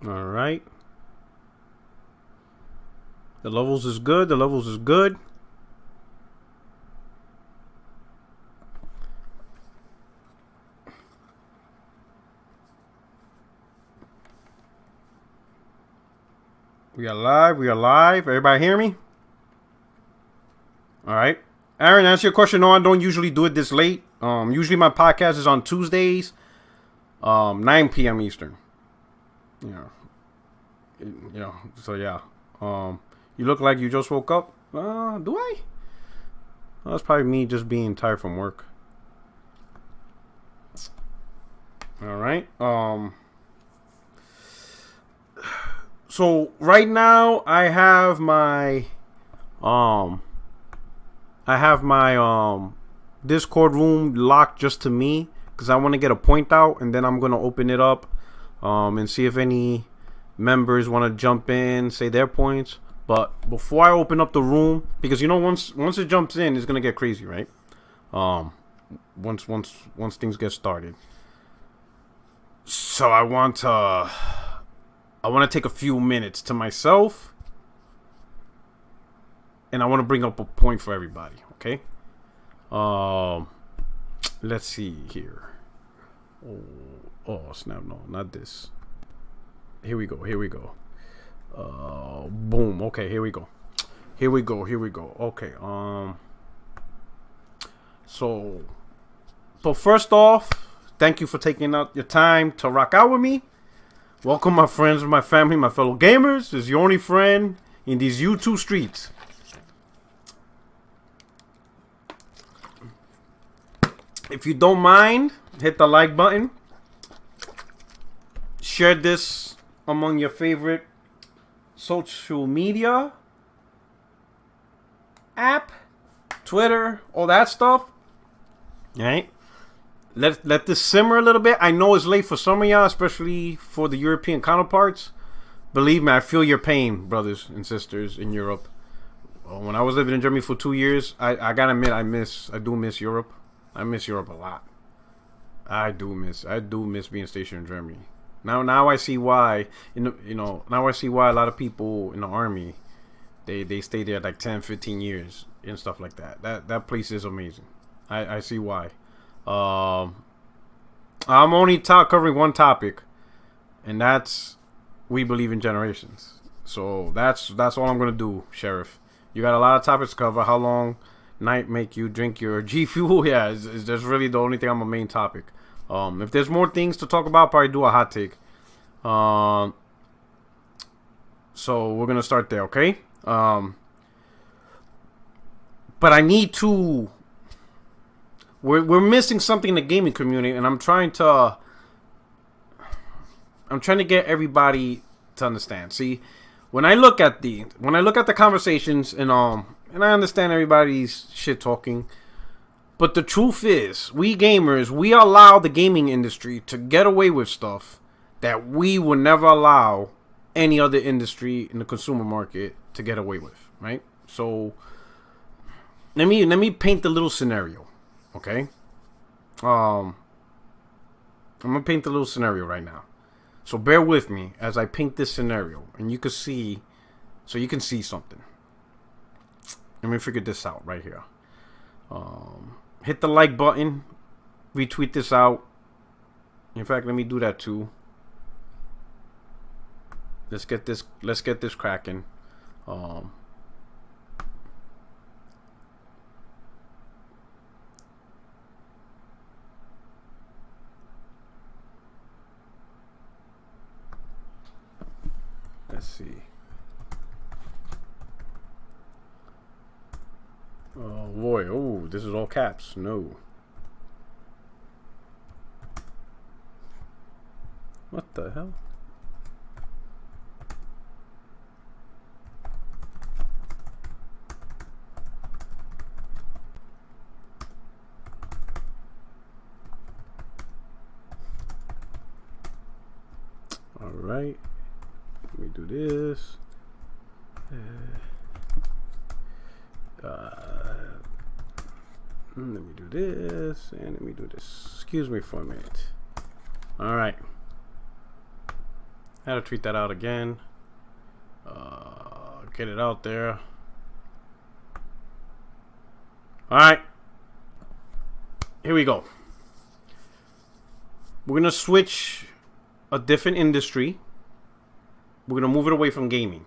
All right. The levels is good. The levels is good. We are live. We are live. Everybody hear me? All right. Aaron, answer your question. No, I don't usually do it this late. Usually my podcast is on Tuesdays, 9 p.m. Eastern. So yeah. You look like you just woke up. Do I? Well, that's probably me just being tired from work. All right. So right now I have my Discord room locked just to me because I want to get a point out, and then I'm gonna open it up and see if any members want to jump in, say their points. But before I open up the room, because once it jumps in, it's gonna get crazy, right? Once things get started. So I want to take a few minutes to myself, and I want to bring up a point for everybody. Okay. Let's see here. Oh snap! No, not this. Here we go. Boom. Okay, here we go. Okay. But first off, thank you for taking out your time to rock out with me. Welcome, my friends, my family, my fellow gamers. This is your only friend in these YouTube streets. If you don't mind, hit the like button. Share this among your favorite social media app, Twitter, all that stuff. All right. Let this simmer a little bit. I know it's late for some of y'all, especially for the European counterparts. Believe me, I feel your pain, brothers and sisters in Europe. When I was living in Germany for 2 years, I gotta admit, I do miss Europe. I miss Europe a lot. I do miss being stationed in Germany. Now I see why. Now I see why a lot of people in the army, they stay there like 10, 15 years and stuff like that. That place is amazing. I see why. I'm only covering one topic, and that's we believe in generations. So that's all I'm gonna do, Sheriff. You got a lot of topics to cover. How long night make you drink your G Fuel? Yeah, is that's really the only thing on my main topic. If there's more things to talk about, probably do a hot take. So we're gonna start there, okay? But I need to. We're missing something in the gaming community, and I'm trying to get everybody to understand. See, when I look at the conversations, and I understand everybody's shit talking, but the truth is, we gamers, we allow the gaming industry to get away with stuff that we would never allow any other industry in the consumer market to get away with, right? So let me paint the little scenario. Okay, I'm gonna paint the little scenario right now. So bear with me as I paint this scenario, and you can see something. Let me figure this out right here. Hit the like button, retweet this out. In fact, let me do that too. Let's get this cracking. Let's see. Oh boy, oh, this is all caps. No. What the hell? All right. Let me do this. Let me do this, and let me do this. Excuse me for a minute. All right. How to tweet that out again. Get it out there. Alright. Here we go. We're going to switch a different industry. We're going to move it away from gaming.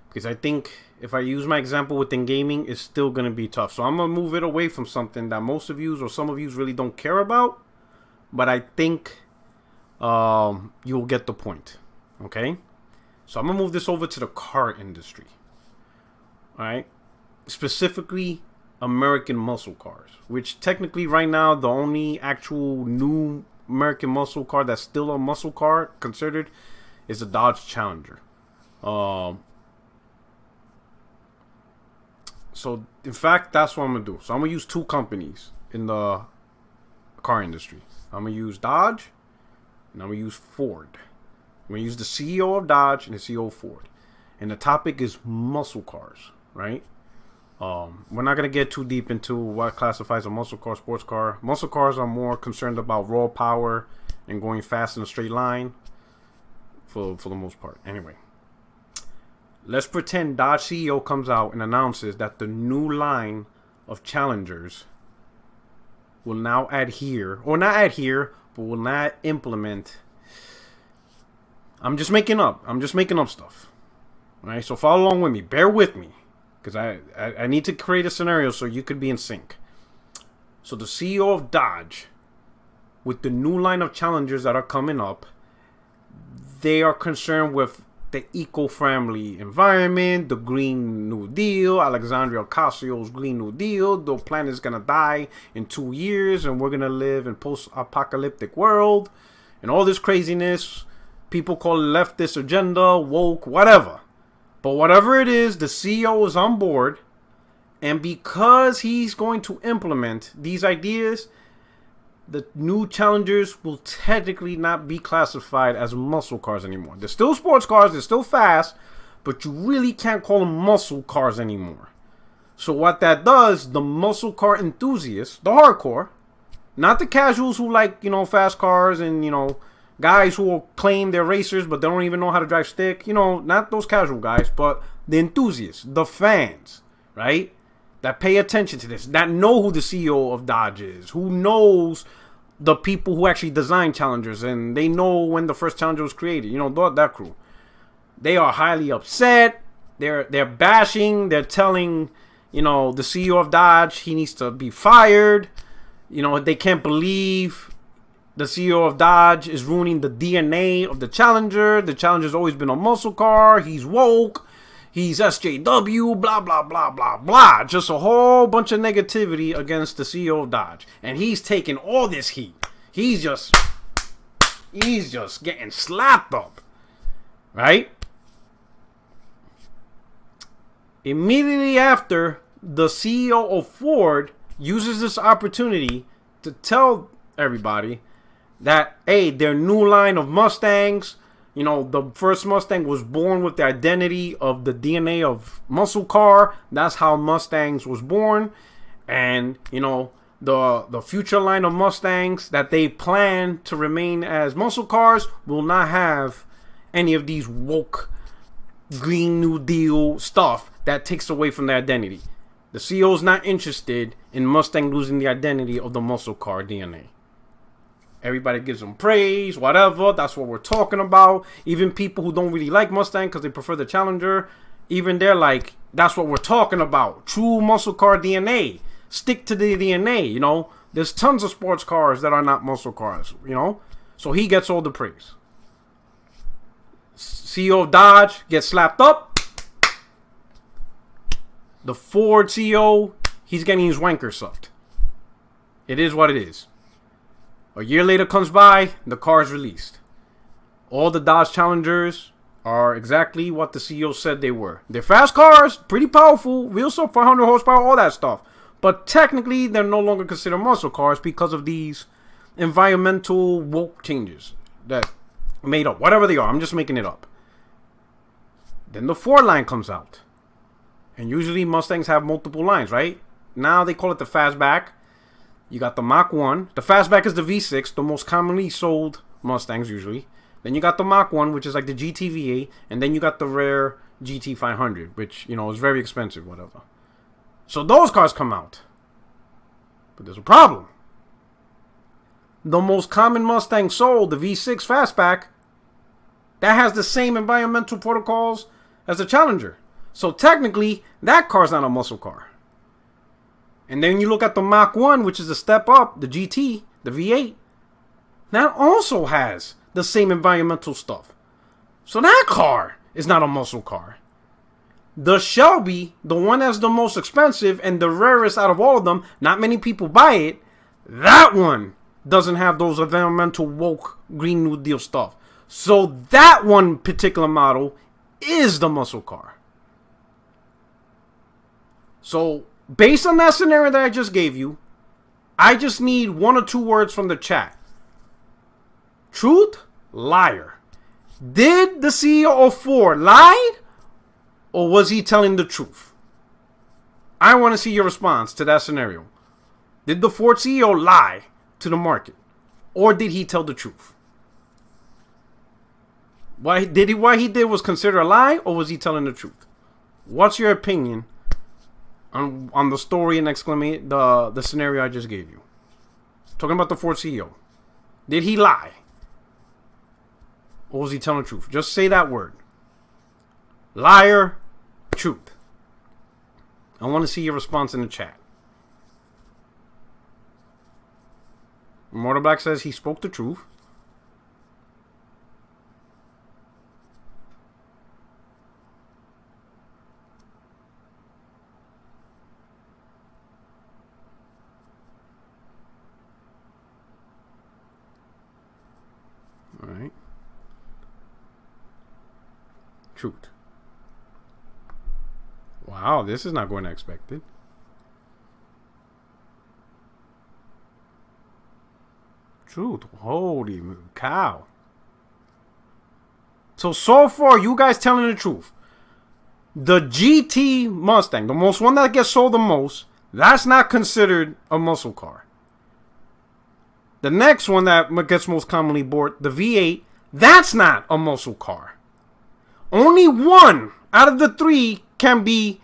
Because I think if I use my example within gaming, it's still going to be tough. So I'm going to move it away from something that most of you or some of you really don't care about. But I think you'll get the point. Okay? So I'm going to move this over to the car industry. Alright? Specifically, American muscle cars. Which technically right now, the only actual new American muscle car that's still a muscle car considered is the Dodge Challenger. So, in fact, that's what I'm going to do. So, I'm going to use two companies in the car industry. I'm going to use Dodge, and I'm going to use Ford. I'm going to use the CEO of Dodge and the CEO of Ford. And the topic is muscle cars, right? We're not going to get too deep into what classifies a muscle car, sports car. Muscle cars are more concerned about raw power and going fast in a straight line for the most part. Anyway. Let's pretend Dodge CEO comes out and announces that the new line of Challengers will now adhere, or not adhere, but will not implement. I'm just making up stuff. Alright, so follow along with me. Bear with me. Because I need to create a scenario so you could be in sync. So the CEO of Dodge, with the new line of Challengers that are coming up, they are concerned with the eco-friendly environment, the Green New Deal, Alexandria Ocasio-Cortez's Green New Deal. The planet is going to die in 2 years and we're going to live in post-apocalyptic world. And all this craziness, people call it leftist agenda, woke, whatever. But whatever it is, the CEO is on board. And because he's going to implement these ideas, the new Challengers will technically not be classified as muscle cars anymore. They're still sports cars, they're still fast, but you really can't call them muscle cars anymore. So what that does, the muscle car enthusiasts, the hardcore, not the casuals who like, fast cars and, guys who will claim they're racers but they don't even know how to drive stick, not those casual guys, but the enthusiasts, the fans, right? That pay attention to this, that know who the CEO of Dodge is, who knows the people who actually design Challengers, and they know when the first Challenger was created. That crew. They are highly upset. They're bashing. They're telling, the CEO of Dodge he needs to be fired. They can't believe the CEO of Dodge is ruining the DNA of the Challenger. The Challenger's always been a muscle car. He's woke. He's SJW, blah, blah, blah, blah, blah. Just a whole bunch of negativity against the CEO of Dodge. And he's taking all this heat. He's just getting slapped up. Right? Immediately after, the CEO of Ford uses this opportunity to tell everybody that, hey, their new line of Mustangs, the first Mustang was born with the identity of the DNA of muscle car. That's how Mustangs was born. And, the future line of Mustangs that they plan to remain as muscle cars will not have any of these woke Green New Deal stuff that takes away from their identity. The CEO is not interested in Mustang losing the identity of the muscle car DNA. Everybody gives them praise, whatever. That's what we're talking about. Even people who don't really like Mustang because they prefer the Challenger, even they're like, that's what we're talking about. True muscle car DNA. Stick to the DNA, There's tons of sports cars that are not muscle cars, So he gets all the praise. CEO of Dodge gets slapped up. The Ford CEO, he's getting his wanker sucked. It is what it is. A year later comes by, the car is released. All the Dodge Challengers are exactly what the CEO said they were. They're fast cars, pretty powerful, real stuff, 400 horsepower, all that stuff. But technically, they're no longer considered muscle cars because of these environmental woke changes that made up. Whatever they are, I'm just making it up. Then the Ford line comes out. And usually Mustangs have multiple lines, right? Now they call it the Fastback. You got the Mach 1. The Fastback is the V6, the most commonly sold Mustangs usually. Then you got the Mach 1, which is like the GTVA, and then you got the rare GT500, which, you know, is very expensive, whatever. So those cars come out. But there's a problem. The most common Mustang sold, the V6 Fastback, that has the same environmental protocols as the Challenger. So technically, that car's not a muscle car. And then you look at the Mach 1, which is a step up, the GT, the V8. That also has the same environmental stuff. So that car is not a muscle car. The Shelby, the one that's the most expensive and the rarest out of all of them, not many people buy it, that one doesn't have those environmental woke Green New Deal stuff. So that one particular model is the muscle car. So based on that scenario that I just gave you, I just need 1 or 2 words from the chat. Truth, liar. Did the CEO of Ford lie, or was he telling the truth? I want to see your response to that scenario. Did the Ford CEO lie to the market, or did he tell the truth? What he did was considered a lie, or was he telling the truth? What's your opinion on the story and the scenario I just gave you? Talking about the Ford CEO. Did he lie? Or was he telling the truth? Just say that word. Liar, truth. I want to see your response in the chat. Mortar Black says he spoke the truth. All right. Truth. Wow, this is not going to expected. Truth. Holy cow. So far, you guys telling the truth. The GT Mustang, the one that gets sold the most, that's not considered a muscle car. The next one that gets most commonly bought, the V8, that's not a muscle car. Only one out of the 3 can be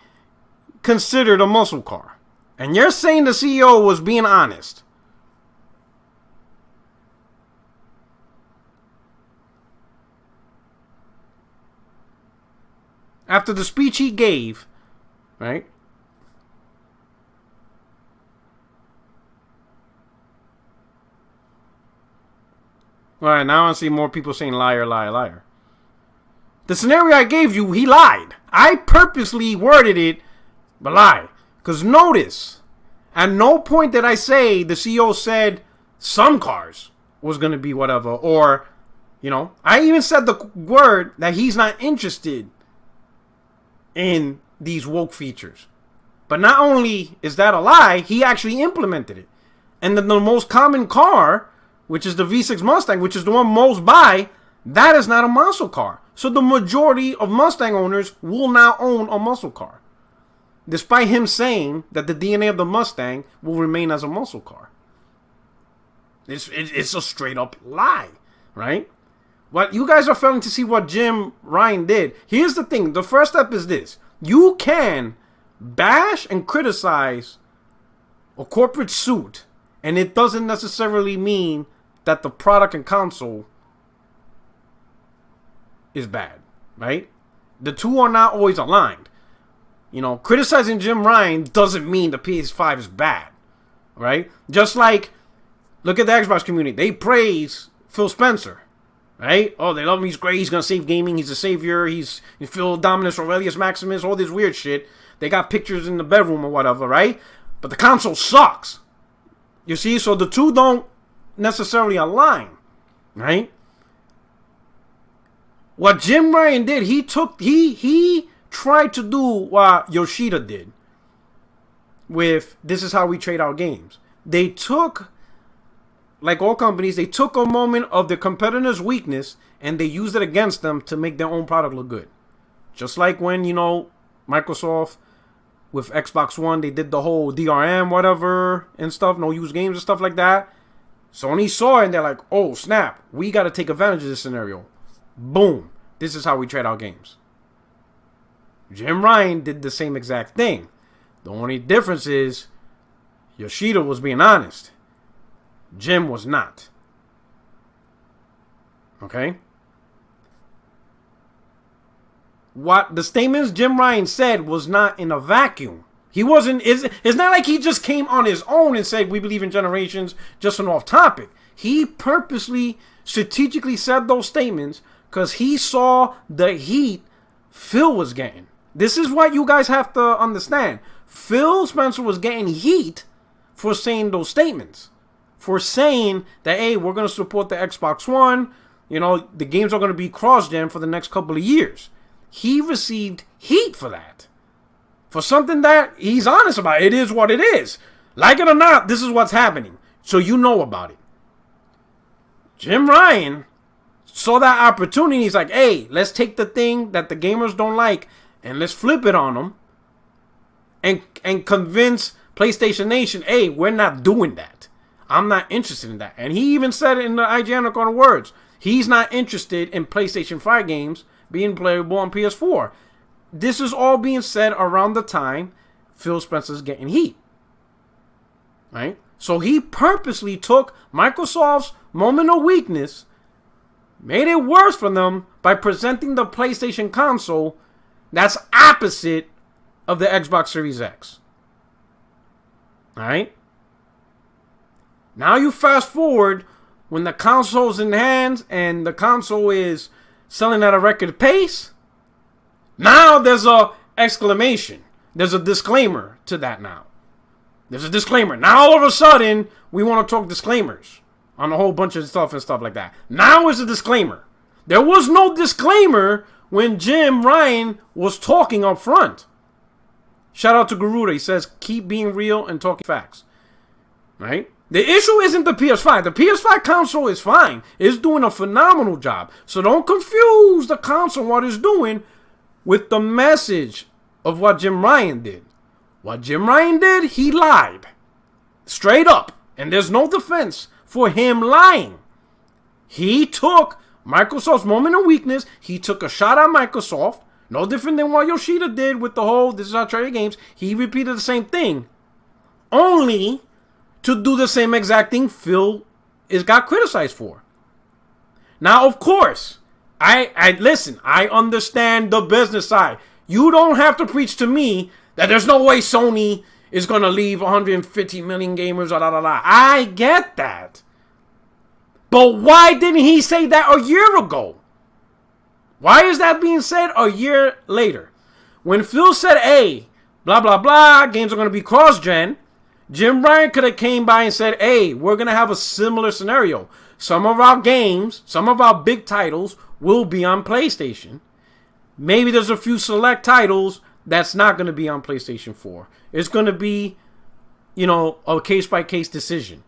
considered a muscle car. And you're saying the CEO was being honest. After the speech he gave, right? All right, now I see more people saying liar, liar, liar. The scenario I gave you, he lied. I purposely worded it, but lie. Because notice, at no point did I say the CEO said some cars was going to be whatever. Or, you know, I even said the word that he's not interested in these woke features. But not only is that a lie, he actually implemented it. And then the most common car, which is the V6 Mustang, which is the one most buy, that is not a muscle car. So the majority of Mustang owners will now own a muscle car, despite him saying that the DNA of the Mustang will remain as a muscle car. It's a straight up lie, right? What you guys are failing to see what Jim Ryan did. Here's the thing. The first step is this. You can bash and criticize a corporate suit, and it doesn't necessarily mean that the product and console is bad, right? The two are not always aligned. You know, criticizing Jim Ryan doesn't mean the PS5 is bad, right? Just like, look at the Xbox community. They praise Phil Spencer, right? Oh, they love him. He's great. He's going to save gaming. He's a savior. He's Phil Dominus Aurelius Maximus, all this weird shit. They got pictures in the bedroom or whatever, right? But the console sucks. You see? So the two don't necessarily align, right? What Jim Ryan did, he tried to do what Yoshida did with This Is How We Trade Our Games. They took, like all companies, they took a moment of the competitor's weakness and they used it against them to make their own product look good. Just like when, you know, Microsoft with Xbox One, they did the whole DRM, whatever, and stuff, no use games and stuff like that. Sony saw it and they're like, oh, snap. We got to take advantage of this scenario. Boom. This is how we trade our games. Jim Ryan did the same exact thing. The only difference is Yoshida was being honest. Jim was not. Okay? What the statements Jim Ryan said was not in a vacuum. He wasn't. It's not like he just came on his own and said we believe in generations just an off topic. He purposely, strategically said those statements because he saw the heat Phil was getting. This is what you guys have to understand. Phil Spencer was getting heat for saying those statements. For saying that, hey, we're going to support the Xbox One. You know, the games are going to be cross-gen for the next couple of years. He received heat for that. For something that he's honest about. It is what it is. Like it or not, this is what's happening. So you know about it. Jim Ryan saw that opportunity. He's like, hey, let's take the thing that the gamers don't like and let's flip it on them. And convince PlayStation Nation, hey, we're not doing that. I'm not interested in that. And he even said it in the IGN corner words. He's not interested in PlayStation 5 games being playable on PS4. This is all being said around the time Phil Spencer's getting heat. Right? So he purposely took Microsoft's moment of weakness, made it worse for them by presenting the PlayStation console that's opposite of the Xbox Series X. Alright? Now you fast forward when the console's in hands and the console is selling at a record pace. Now there's a exclamation. There's a disclaimer to that now. There's a disclaimer. Now all of a sudden, we want to talk disclaimers on a whole bunch of stuff and stuff like that. Now is a disclaimer. There was no disclaimer when Jim Ryan was talking up front. Shout out to Garuda. He says, keep being real and talking facts. Right? The issue isn't the PS5. The PS5 console is fine. It's doing a phenomenal job. So don't confuse the console, what it's doing, with the message of what Jim Ryan did. What Jim Ryan did, he lied. Straight up. And there's no defense for him lying. He took Microsoft's moment of weakness. He took a shot at Microsoft. No different than what Yoshida did with the whole, this is how I trade games. He repeated the same thing. Only to do the same exact thing Phil got criticized for. Now, of course, I listen, I understand the business side. You don't have to preach to me that there's no way Sony is going to leave 150 million gamers. I get that. But why didn't he say that a year ago? Why is that being said a year later? When Phil said, hey, blah, blah, blah, games are going to be cross-gen, Jim Ryan could have came by and said, hey, we're going to have a similar scenario. Some of our games, some of our big titles will be on PlayStation. Maybe there's a few select titles that's not going to be on PlayStation 4. It's going to be, a case-by-case decision.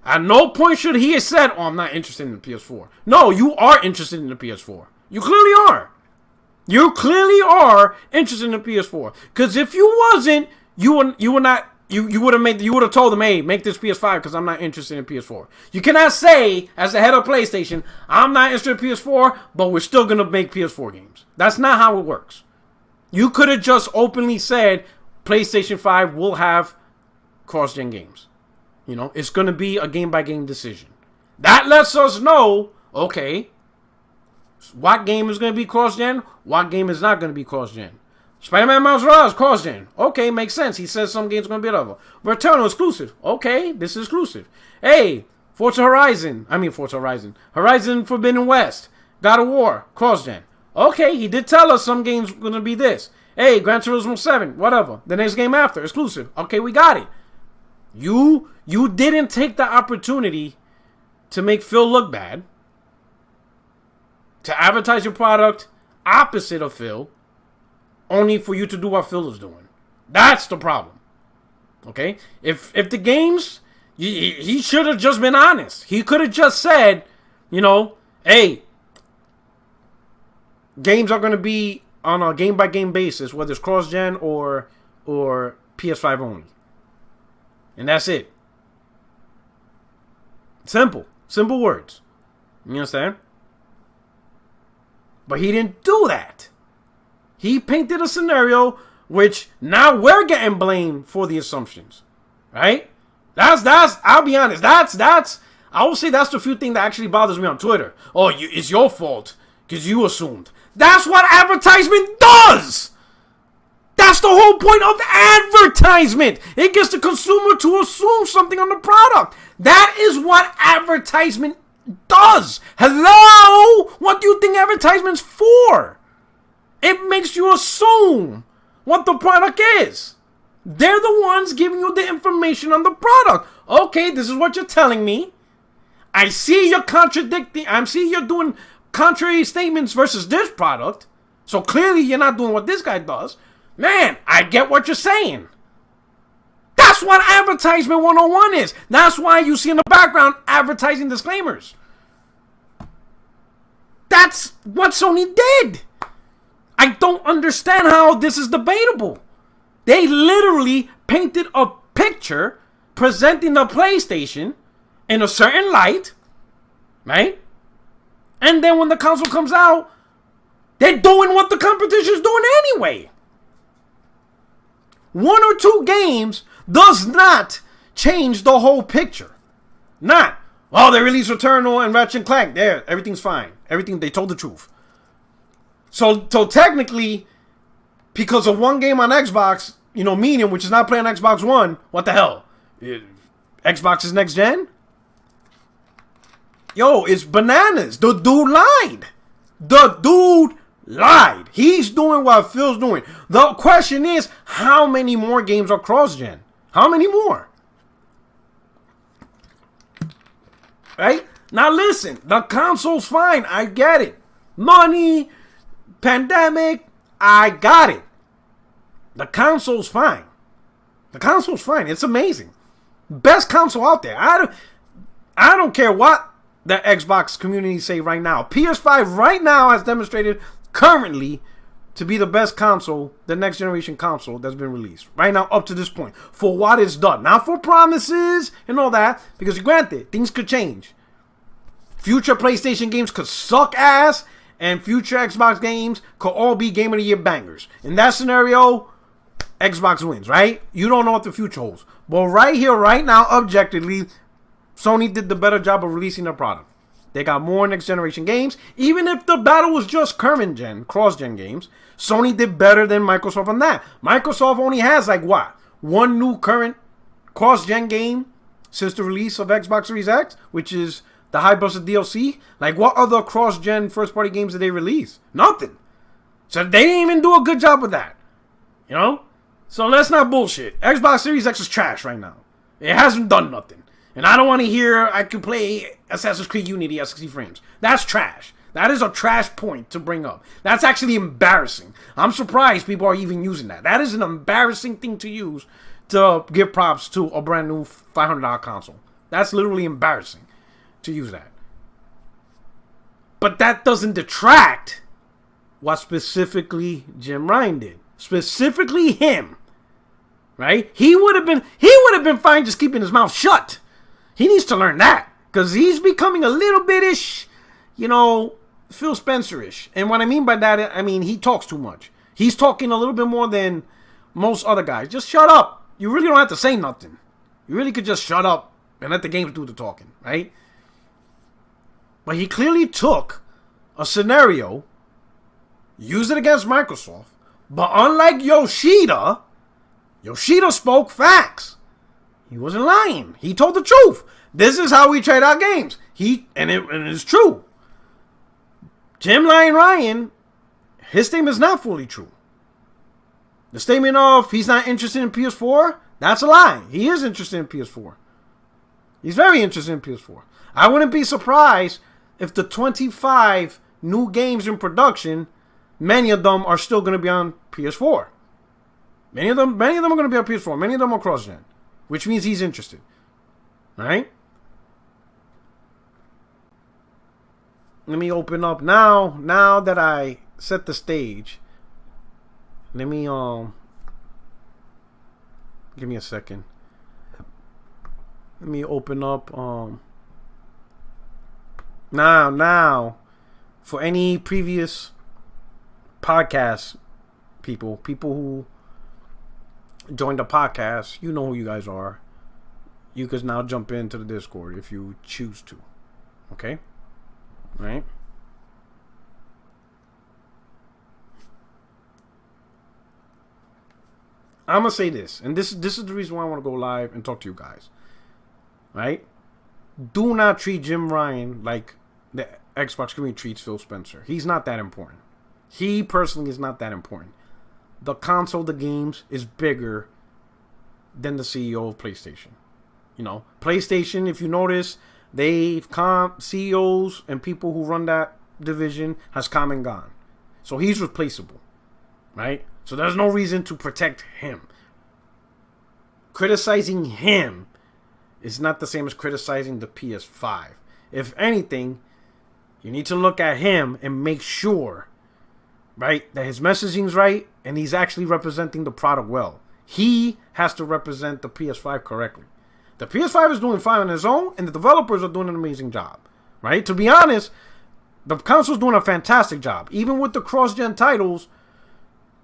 At no point should he have said, oh, I'm not interested in the PS4. No, you are interested in the PS4. You clearly are. You clearly are interested in the PS4. Because if you wasn't, you would have told them, hey, make this PS5 because I'm not interested in PS4. You cannot say, as the head of PlayStation, I'm not interested in PS4, but we're still going to make PS4 games. That's not how it works. You could have just openly said, PlayStation 5 will have cross-gen games. It's going to be a game-by-game decision. That lets us know, okay, what game is going to be cross-gen, what game is not going to be cross-gen. Spider-Man Miles Morales, cross-gen. Okay, makes sense. He says some games are going to be level. Returnal exclusive. Okay, this is exclusive. Hey, Horizon Forbidden West, God of War, cross-gen. Okay, he did tell us some games are going to be this. Hey, Gran Turismo 7, whatever. The next game after, exclusive. Okay, we got it. You didn't take the opportunity to make Phil look bad, to advertise your product opposite of Phil, only for you to do what Phil is doing. That's the problem. Okay? If the games, he should have just been honest. He could have just said, hey, games are going to be on a game-by-game basis, whether it's cross-gen or PS5 only. And that's it. Simple words. You understand? But he didn't do that. He painted a scenario which now we're getting blamed for the assumptions, right? That's. I'll be honest. That's. I will say that's the few thing that actually bothers me on Twitter. Oh, it's your fault because you assumed. That's what advertisement does. That's the whole point of advertisement. It gets the consumer to assume something on the product. That is what advertisement does. Hello? What do you think advertisement's for? It makes you assume what the product is. They're the ones giving you the information on the product. Okay, this is what you're telling me. I see you're contradicting. I see you're doing contrary statements versus this product. So clearly you're not doing what this guy does. Man, I get what you're saying. That's what advertisement 101 is. That's why you see in the background advertising disclaimers. That's what Sony did. I don't understand how this is debatable. They literally painted a picture presenting the PlayStation in a certain light, right? And then when the console comes out, they're doing what the competition's doing anyway. 1 or 2 games does not change the whole picture. Not, well, they released Returnal and Ratchet and Clank. There, everything's fine. Everything, they told the truth. So technically, because of one game on Xbox, Medium, which is not playing Xbox One, what the hell? Xbox is next gen? Yo, it's bananas. The dude lied. He's doing what Phil's doing. The question is, how many more games are cross-gen? How many more? Right? Now listen, the console's fine. I get it. Money, pandemic, I got it. The console's fine. It's amazing. Best console out there. I don't care what the Xbox community say right now. PS5 right now has demonstrated currently to be the best console, the next generation console that's been released. Right now, up to this point. For what it's done. Not for promises and all that. Because granted, things could change. Future PlayStation games could suck ass. And future Xbox games could all be Game of the Year bangers. In that scenario, Xbox wins, right? You don't know what the future holds. But right here, right now, objectively, Sony did the better job of releasing their product. They got more next generation games. Even if the battle was just current gen, cross-gen games, Sony did better than Microsoft on that. Microsoft only has one new current cross-gen game since the release of Xbox Series X, which is the high-busted DLC. What other cross-gen first-party games did they release? Nothing. So they didn't even do a good job with that. So let's not bullshit. Xbox Series X is trash right now. It hasn't done nothing. And I don't want to hear I could play Assassin's Creed Unity at 60 frames. That's trash. That is a trash point to bring up. That's actually embarrassing. I'm surprised people are even using that. That is an embarrassing thing to use to give props to a brand new $500 console. That's literally embarrassing to use that. But that doesn't detract what specifically Jim Ryan did. Specifically him. Right? He would have been fine just keeping his mouth shut. He needs to learn that. Because he's becoming a little bit-ish, Phil Spencer-ish. And what I mean by that, he talks too much. He's talking a little bit more than most other guys. Just shut up. You really don't have to say nothing. You really could just shut up and let the games do the talking, right? But he clearly took a scenario, used it against Microsoft, but unlike Yoshida spoke facts. He wasn't lying. He told the truth. This is how we trade our games. And it's true. Jim Ryan, his statement is not fully true. The statement of he's not interested in PS4, that's a lie. He is interested in PS4. He's very interested in PS4. I wouldn't be surprised if the 25 new games in production, many of them are still going to be on PS4. Many of them are going to be on PS4. Many of them are cross-gen, which means he's interested. All right? Let me open up now. Now that I set the stage, let me give me a second. Let me open up Now, for any previous podcast people who joined the podcast, you know who you guys are. You can now jump into the Discord if you choose to. Okay? All right? I'm going to say this, and this is the reason why I want to go live and talk to you guys. Right? Do not treat Jim Ryan like the Xbox community treats Phil Spencer. He's not that important. He personally is not that important. The console, the games, is bigger than the CEO of PlayStation. You know, PlayStation, if you notice, CEOs and people who run that division has come and gone. So he's replaceable. Right? So there's no reason to protect him. Criticizing him is not the same as criticizing the PS5. If anything, you need to look at him and make sure, right, that his messaging's right and he's actually representing the product well. He has to represent the PS5 correctly. The PS5 is doing fine on its own, and the developers are doing an amazing job, right? To be honest, the console's doing a fantastic job. Even with the cross-gen titles,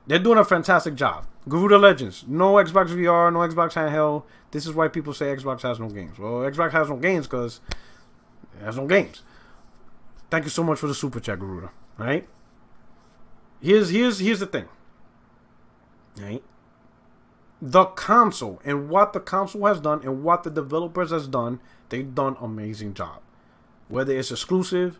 they're doing a fantastic job. Garuda Legends, no Xbox VR, no Xbox handheld. This is why people say Xbox has no games. Well, Xbox has no games because it has no games. Thank you so much for the super chat, Garuda. Right? Here's the thing. Right? The console and what the console has done and what the developers has done, they've done an amazing job. Whether it's exclusive,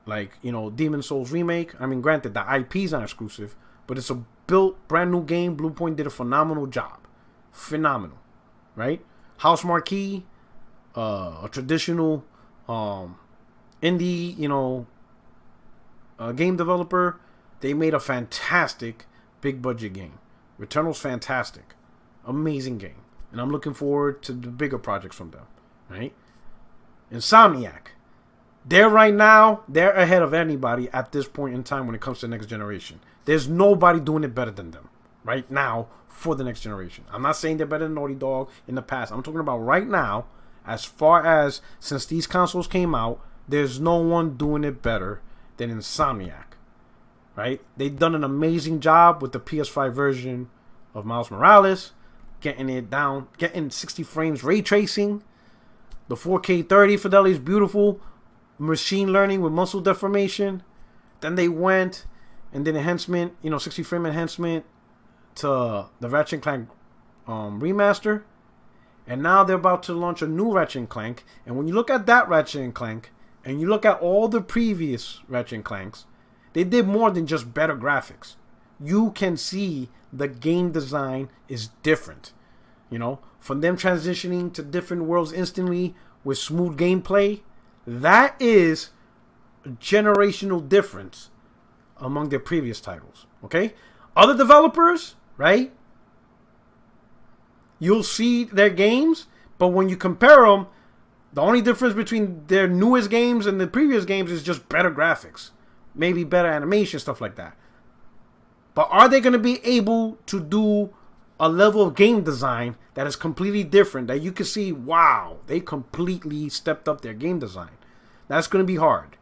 like, you know, Demon Souls Remake. I mean, granted, the IP's not exclusive, but it's a built brand new game. Bluepoint did a phenomenal job. Phenomenal. Right? House Marquee, a traditional indie, you know, game developer. They made a fantastic big budget game. Returnal's fantastic. Amazing game. And I'm looking forward to the bigger projects from them. Right? Insomniac. They're ahead of anybody at this point in time when it comes to the next generation. There's nobody doing it better than them right now for the next generation. I'm not saying they're better than Naughty Dog in the past. I'm talking about right now, as far as since these consoles came out, there's no one doing it better than Insomniac. Right? They've done an amazing job with the PS5 version of Miles Morales, getting it down, getting 60 frames ray tracing. The 4K 30 fidelity is beautiful. Machine learning with muscle deformation. Then they went and did enhancement, 60 frame enhancement to the Ratchet & Clank remaster. And now they're about to launch a new Ratchet & Clank. And when you look at that Ratchet & Clank, and you look at all the previous Ratchet & Clanks, they did more than just better graphics. You can see the game design is different. From them transitioning to different worlds instantly with smooth gameplay, that is a generational difference among their previous titles. Okay? Other developers, right? You'll see their games, but when you compare them, the only difference between their newest games and the previous games is just better graphics. Maybe better animation, stuff like that. But are they going to be able to do a level of game design that is completely different, that you can see, wow, they completely stepped up their game design? That's going to be hard,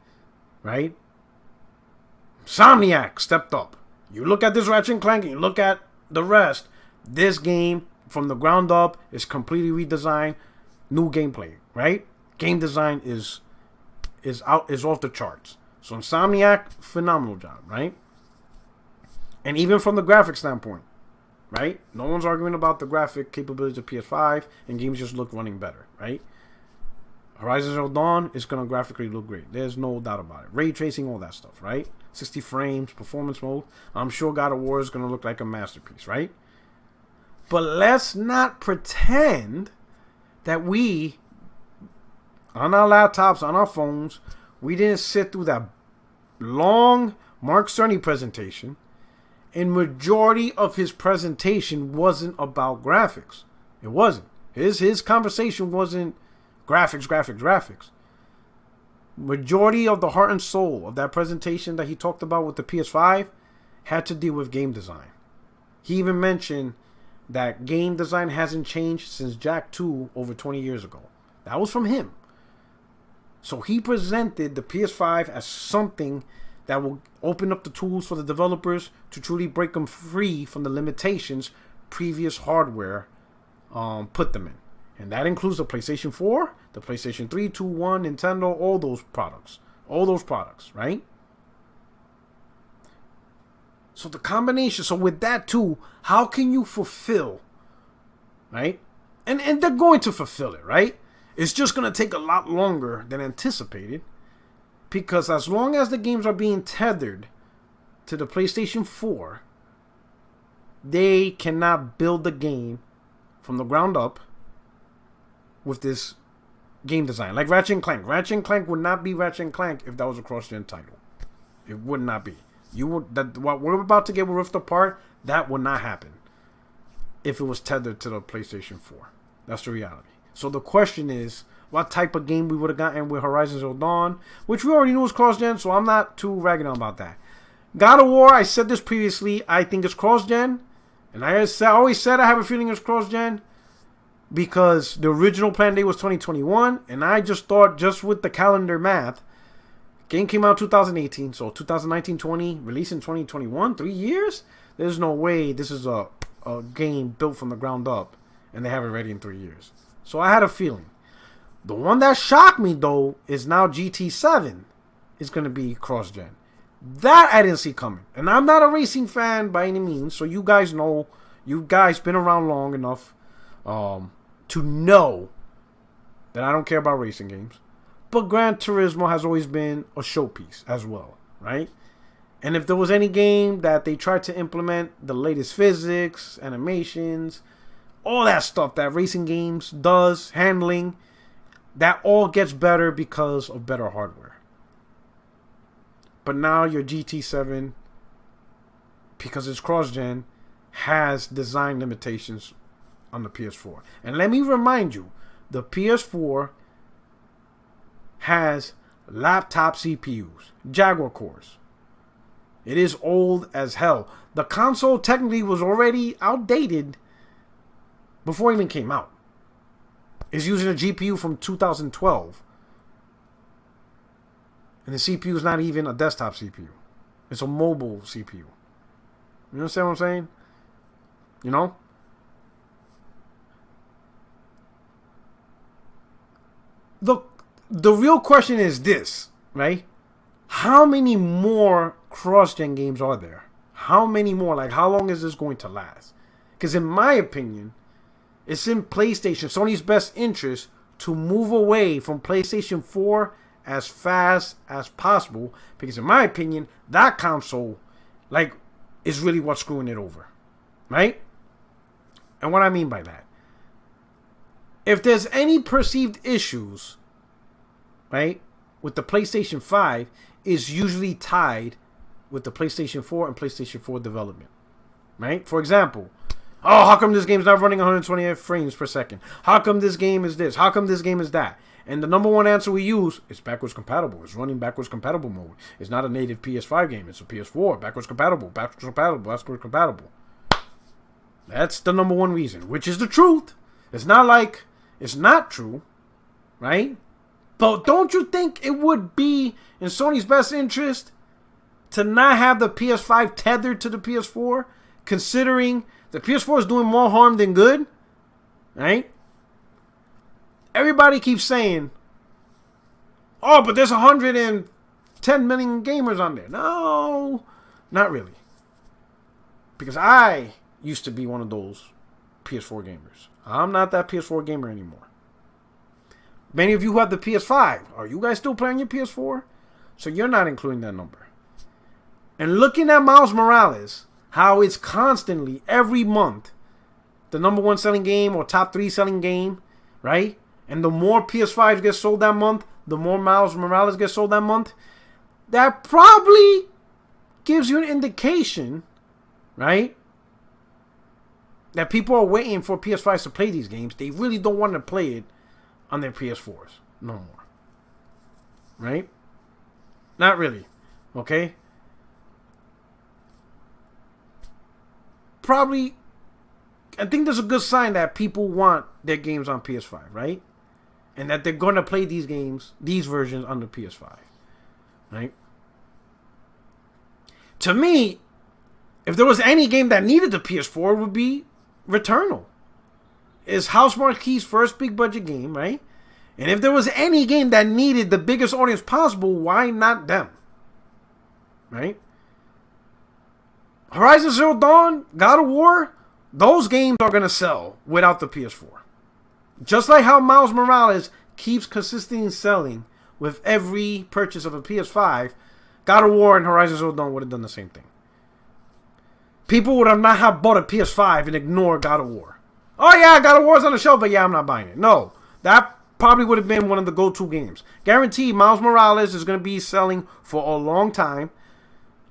right? Insomniac stepped up. You look at this Ratchet & Clank and you look at the rest, this game from the ground up is completely redesigned, new gameplay, right? Game design is off the charts. So Insomniac, phenomenal job, right? And even from the graphic standpoint, right? No one's arguing about the graphic capabilities of PS5, and games just look running better, right? Horizon Zero Dawn is going to graphically look great. There's no doubt about it. Ray tracing, all that stuff, right? 60 frames, performance mode. I'm sure God of War is going to look like a masterpiece, right? But let's not pretend that we, on our laptops, on our phones, we didn't sit through that long Mark Cerny presentation, and majority of his presentation wasn't about graphics. It wasn't. His conversation wasn't graphics. Majority of the heart and soul of that presentation that he talked about with the PS5 had to deal with game design. He even mentioned that game design hasn't changed since Jak 2 over 20 years ago. That was from him. So he presented the PS5 as something that will open up the tools for the developers to truly break them free from the limitations previous hardware put them in. And that includes the PlayStation 4, the PlayStation 3, 2, 1, Nintendo, all those products. All those products, right? So the combination, so with that too, how can you fulfill, right? And they're going to fulfill it, right? It's just going to take a lot longer than anticipated, because as long as the games are being tethered to the PlayStation 4, they cannot build the game from the ground up with this game design. Like Ratchet and Clank. Ratchet and Clank would not be Ratchet and Clank if that was a cross-gen title. It would not be. What we're about to get ripped apart, that would not happen if it was tethered to the PlayStation 4. That's the reality. So the question is, what type of game we would have gotten with Horizon Zero Dawn, which we already knew was cross-gen, so I'm not too ragging on about that. God of War, I said this previously, I think it's cross-gen, and I always said I have a feeling it's cross-gen, because the original plan date was 2021, and I just thought, just with the calendar math, game came out 2018, so 2019-20, released in 2021, 3 years? There's no way this is a game built from the ground up, and they have it ready in 3 years. So I had a feeling. The one that shocked me, though, is now GT7 is going to be cross-gen. That I didn't see coming. And I'm not a racing fan by any means, so you guys know, you guys been around long enough to know that I don't care about racing games. But Gran Turismo has always been a showpiece as well, right? And if there was any game that they tried to implement the latest physics, animations, all that stuff that racing games does, handling, that all gets better because of better hardware. But now your GT7, because it's cross-gen, has design limitations on the PS4. And let me remind you, the PS4 has laptop CPUs, Jaguar cores. It is old as hell. The console technically was already outdated before it even came out. It's using a GPU from 2012. And the CPU is not even a desktop CPU. It's a mobile CPU. You understand what I'm saying? You know? The real question is this, right? How many more cross-gen games are there? How many more? Like, how long is this going to last? Because in my opinion, it's in PlayStation, Sony's best interest to move away from PlayStation 4 as fast as possible. Because in my opinion, that console, like, is really what's screwing it over. Right? And what I mean by that, if there's any perceived issues, right, with the PlayStation 5, is usually tied with the PlayStation 4 and PlayStation 4 development. Right? For example, oh, how come this game's not running 128 frames per second? How come this game is this? How come this game is that? And the number one answer we use is backwards compatible. It's running backwards compatible mode. It's not a native PS5 game. It's a PS4. Backwards compatible. Backwards compatible. Backwards compatible. That's the number one reason, which is the truth. It's not like it's not true, right? But don't you think it would be in Sony's best interest to not have the PS5 tethered to the PS4, considering the PS4 is doing more harm than good, right? Everybody keeps saying, oh, but there's 110 million gamers on there. No, not really. Because I used to be one of those PS4 gamers. I'm not that PS4 gamer anymore. Many of you who have the PS5, are you guys still playing your PS4? So you're not including that number. And looking at Miles Morales, how it's constantly, every month, the number one selling game or top 3 selling game, right? And the more PS5s get sold that month, the more Miles Morales gets sold that month. That probably gives you an indication, right, that people are waiting for PS5s to play these games. They really don't want to play it on their PS4s no more. Right? Not really. Okay? I think there's a good sign that people want their games on PS5, right? and that they're going to play these games, these versions on the PS5, right? To me, if there was any game that needed the PS4, it would be Returnal. It's Housemarque's first big budget game, right? And if there was any game that needed the biggest audience possible, why not them? Right? Horizon Zero Dawn, God of War, those games are going to sell without the PS4. Just like how Miles Morales keeps consistently selling with every purchase of a PS5, God of War and Horizon Zero Dawn would have done the same thing. People would have not have bought a PS5 and ignore God of War. Oh yeah, God of War's on the shelf, but yeah, I'm not buying it. No, that probably would have been one of the go-to games. Guaranteed, Miles Morales is going to be selling for a long time.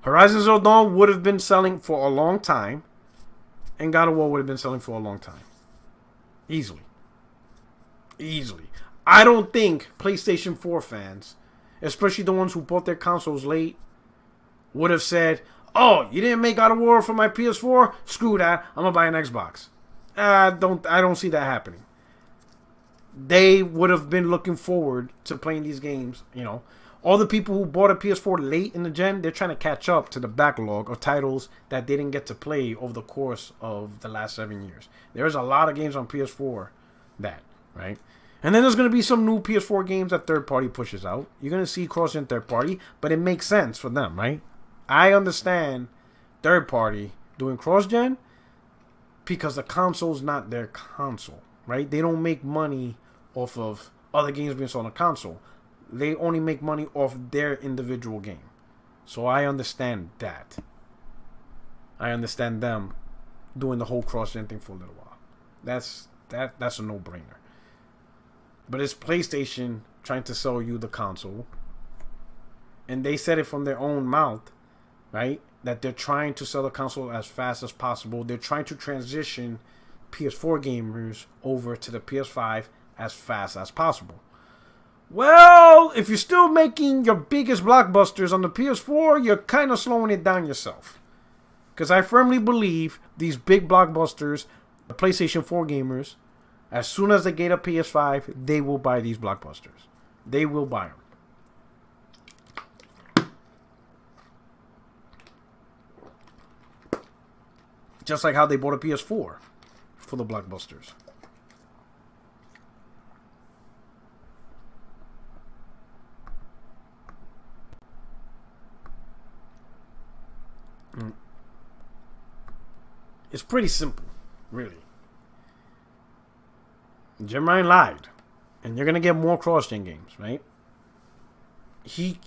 Horizon Zero Dawn would have been selling for a long time. And God of War would have been selling for a long time. Easily. I don't think PlayStation 4 fans, especially the ones who bought their consoles late, would have said, oh, you didn't make God of War for my PS4? Screw that. I'm going to buy an Xbox. I don't see that happening. They would have been looking forward to playing these games. You know, all the people who bought a PS4 late in the gen, they're trying to catch up to the backlog of titles that they didn't get to play over the course of the last 7 years. There's a lot of games on PS4 that, right? And then there's going to be some new PS4 games that third party pushes out. You're going to see cross-gen third party, but it makes sense for them, right? I understand third party doing cross-gen because the console's not their console, right? They don't make money off of other games being sold on a console. They only make money off their individual game. So I understand that. I understand them doing the whole cross-gen thing for a little while. That's a no-brainer. But it's PlayStation trying to sell you the console. And they said it from their own mouth, right? That they're trying to sell the console as fast as possible. They're trying to transition PS4 gamers over to the PS5 as fast as possible. Well, if you're still making your biggest blockbusters on the PS4, you're kind of slowing it down yourself. Because I firmly believe these big blockbusters, the PlayStation 4 gamers, as soon as they get a PS5, they will buy these blockbusters. They will buy them. Just like how they bought a PS4 for the blockbusters. It's pretty simple, really. Jim Ryan lied, and you're gonna get more cross-gen games, right? He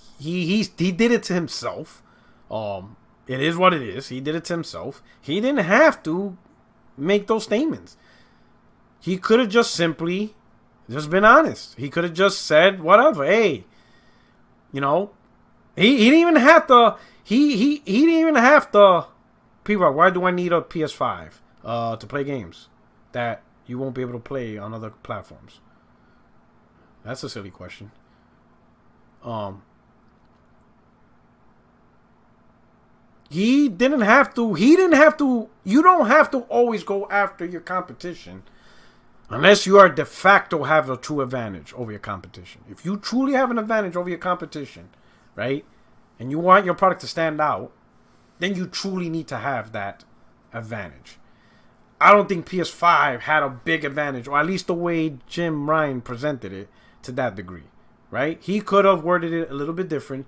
did it to himself. It is what it is. He did it to himself. He didn't have to make those statements. He could have just simply just been honest. He could have just said whatever. Hey, you know, he didn't even have to. He didn't even have to. People, why do I need a PS5 to play games that you won't be able to play on other platforms? That's a silly question. He didn't have to. You don't have to always go after your competition unless you are de facto have a true advantage over your competition. If you truly have an advantage over your competition, right, and you want your product to stand out, then you truly need to have that advantage. I don't think PS5 had a big advantage, or at least the way Jim Ryan presented it to that degree, right? He could have worded it a little bit different,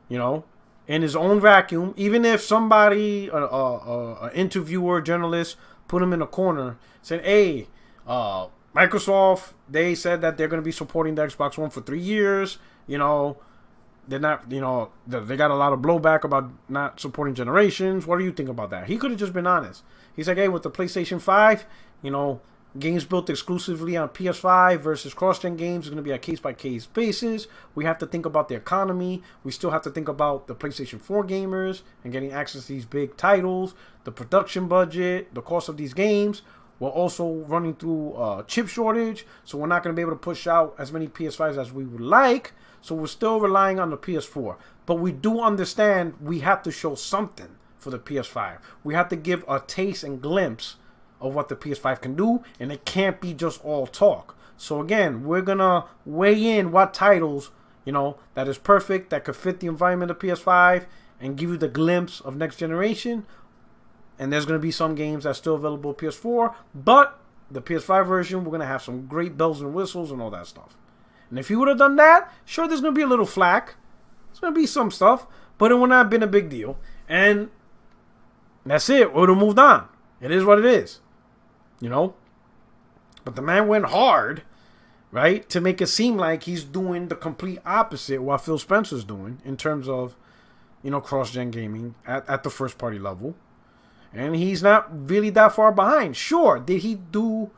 you know, in his own vacuum. Even if somebody, an interviewer, journalist, put him in a corner, said, hey, Microsoft, they said that they're going to be supporting the Xbox One for 3 years, you know, they're not, you know, they got a lot of blowback about not supporting generations. What do you think about that? He could have just been honest. He's like, hey, with the PlayStation 5, you know, games built exclusively on PS5 versus cross-gen games is going to be a case-by-case basis. We have to think about the economy. We still have to think about the PlayStation 4 gamers and getting access to these big titles, the production budget, the cost of these games. We're also running through a chip shortage, so we're not going to be able to push out as many PS5s as we would like. So we're still relying on the PS4. But we do understand we have to show something for the PS5. We have to give a taste and glimpse of what the PS5 can do, and it can't be just all talk. So again, we're gonna weigh in what titles, that is perfect, that could fit the environment of PS5 and give you the glimpse of next generation. And there's gonna be some games that's still available on PS4, but the PS5 version, we're gonna have some great bells and whistles and all that stuff. And if you would have done that, sure, there's gonna be a little flack. There's gonna be some stuff, but it would not have been a big deal. And that's it. We would have moved on. It is what it is. But the man went hard, right, to make it seem like he's doing the complete opposite of what Phil Spencer's doing in terms of, cross-gen gaming at the first-party level. And he's not really that far behind. Sure, did he do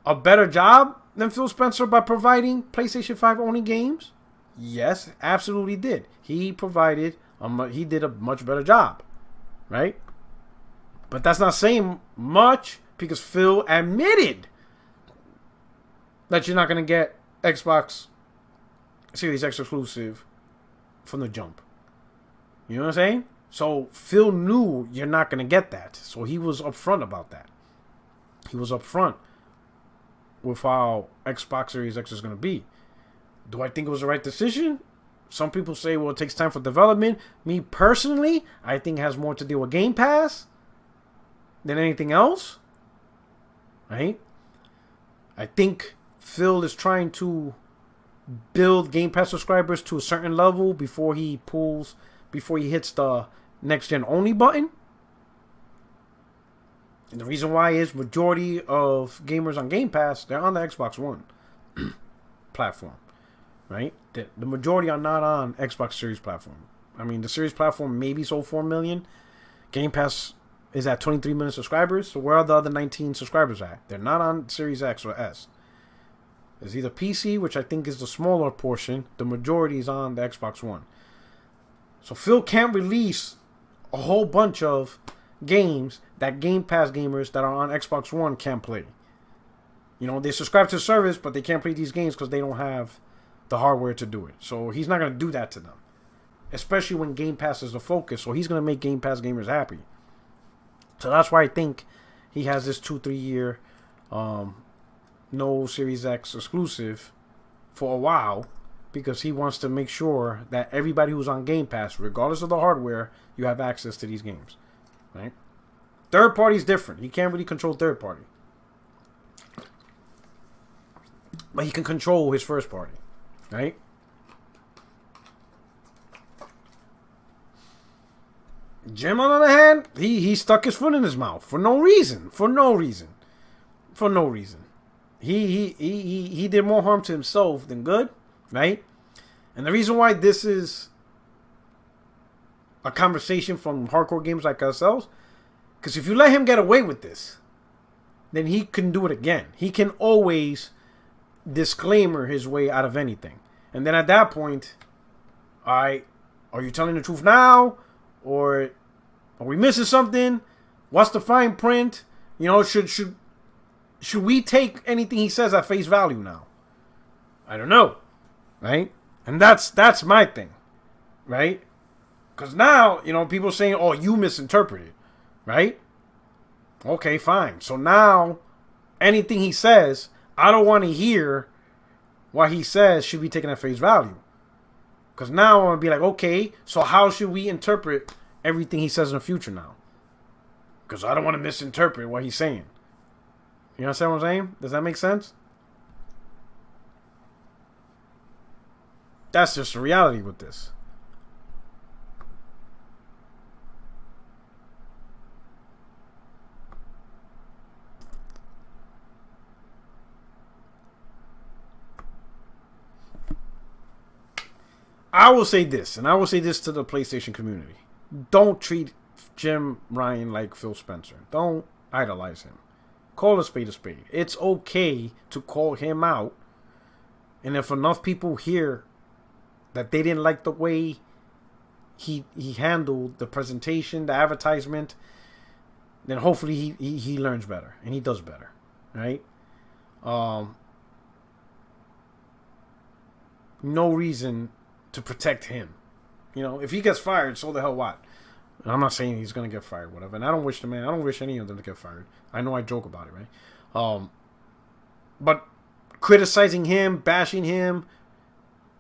a better job than Phil Spencer by providing PlayStation 5 only games? Yes, absolutely did. He did a much better job, right? But that's not saying much because Phil admitted that you're not going to get Xbox Series X exclusive from the jump. You know what I'm saying? So Phil knew you're not going to get that. So he was upfront about that. He was upfront with how Xbox Series X is going to be. Do I think it was the right decision? Some people say, well, it takes time for development. Me personally, I think it has more to do with Game Pass than anything else. Right? I think Phil is trying to build Game Pass subscribers to a certain level before he hits the next gen only button. And the reason why is majority of gamers on Game Pass, they're on the Xbox One platform. Right? The majority are not on Xbox Series platform. I mean, the Series platform maybe sold 4 million. Game Pass is at 23 million subscribers. So where are the other 19 subscribers at? They're not on Series X or S. There's either PC, which I think is the smaller portion. The majority is on the Xbox One. So Phil can't release a whole bunch of games that Game Pass gamers that are on Xbox One can't play. They subscribe to the service, but they can't play these games because they don't have the hardware to do it. So he's not going to do that to them. Especially when Game Pass is the focus. So he's going to make Game Pass gamers happy. So that's why I think he has this 2-3 year no Series X exclusive for a while. Because he wants to make sure that everybody who's on Game Pass, regardless of the hardware, you have access to these games. Right? Third party is different. He can't really control third party. But he can control his first party. Right? Jim, on the other hand, he stuck his foot in his mouth for no reason. He did more harm to himself than good. Right? And the reason why this is a conversation from hardcore gamers like ourselves, because if you let him get away with this, then he can do it again. He can always disclaimer his way out of anything. And then at that point, are you telling the truth now? Or are we missing something? What's the fine print? Should we take anything he says at face value now? I don't know. Right? And that's my thing. Right? Because now, people saying, oh, you misinterpreted. Right? Okay, fine. So now, anything he says, I don't want to hear what he says should be taken at face value. Because now I'm going to be like, okay, so how should we interpret everything he says in the future now? Because I don't want to misinterpret what he's saying. You understand what I'm saying? Does that make sense? That's just the reality with this. I will say this, and I will say this to the PlayStation community. Don't treat Jim Ryan like Phil Spencer. Don't idolize him. Call a spade a spade. It's okay to call him out. And if enough people hear that they didn't like the way he handled the presentation, the advertisement, then hopefully he learns better and he does better, right? No reason to protect him. If he gets fired, so the hell what? I'm not saying he's gonna get fired, whatever. And I don't wish any of them to get fired. I know I joke about it, right? But criticizing him, bashing him,